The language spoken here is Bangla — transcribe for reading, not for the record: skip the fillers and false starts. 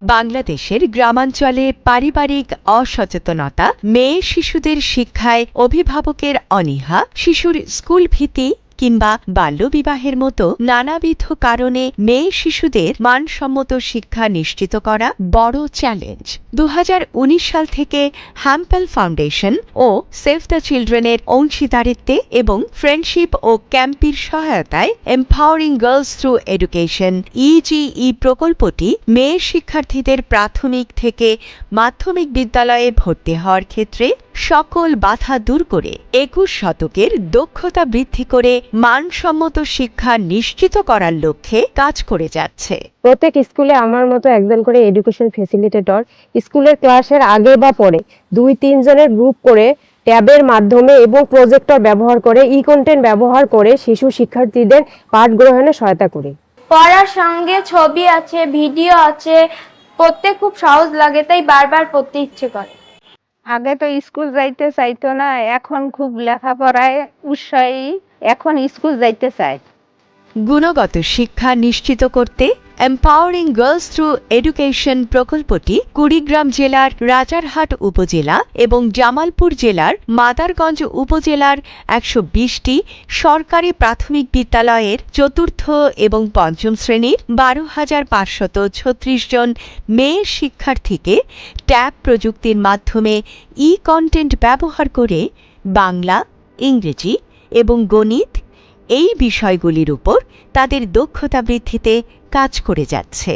বাংলাদেশের গ্রামাঞ্চলে পারিবারিক অসচেতনতা, মেয়ে শিশুদের শিক্ষায় অভিভাবকের অনীহা, শিশুর স্কুল ভীতি কিংবা বাল্যবিবাহের মতো নানাবিধ কারণে মেয়ে শিশুদের মানসম্মত শিক্ষা নিশ্চিত করা বড় চ্যালেঞ্জ। 2019 সাল থেকে হ্যাম্পেল ফাউন্ডেশন ও সেভ দ্য চিলড্রেনের অংশীদারিত্বে এবং ফ্রেন্ডশিপ ও ক্যাম্পির সহায়তায় এম্পাওয়ারিং গার্লস থ্রু এডুকেশন ইজিই প্রকল্পটি মেয়ে শিক্ষার্থীদের প্রাথমিক থেকে মাধ্যমিক বিদ্যালয়ে ভর্তি হওয়ার ক্ষেত্রে সকল বাধা দূর করে 21 শতকের দক্ষতা বৃদ্ধি করে মানসম্মত শিক্ষা নিশ্চিত করার লক্ষ্যে কাজ করে যাচ্ছে। প্রত্যেক স্কুলে আমার মতো একজন করে এডুকেশন ফ্যাসিলিটেটর স্কুলের ক্লাসের আগে বা পরে 2-3 জনের গ্রুপ করে ট্যাবের মাধ্যমে এবং প্রজেক্টর ব্যবহার করে কন্টেন্ট ব্যবহার করে শিশু শিক্ষার্থীদের পাঠ গ্রহণে সহায়তা করি। পড়ার সঙ্গে ছবি আছে, ভিডিও আছে, পড়তে খুব সহজ লাগে, তাই বারবার পড়তে ইচ্ছে করে। আগে তো স্কুল যাইতে চাইতো না, এখন খুব লেখাপড়ায় উৎসাহী, এখন স্কুল যাইতে চায়। গুণগত শিক্ষা নিশ্চিত করতে এম্পাওয়ারিং গার্লস থ্রু এডুকেশন প্রকল্পটি কুড়িগ্রাম জেলার রাজারহাট উপজেলা এবং জামালপুর জেলার মাদারগঞ্জ উপজেলার 120টি সরকারি প্রাথমিক বিদ্যালয়ের চতুর্থ এবং পঞ্চম শ্রেণীর 12,536 জন মেয়ে শিক্ষার্থীকে ট্যাব প্রযুক্তির মাধ্যমে কন্টেন্ট ব্যবহার করে বাংলা, ইংরেজি এবং গণিত এই বিষয়গুলির উপর তাদের দক্ষতা বৃদ্ধিতে কাজ করে যাচ্ছে।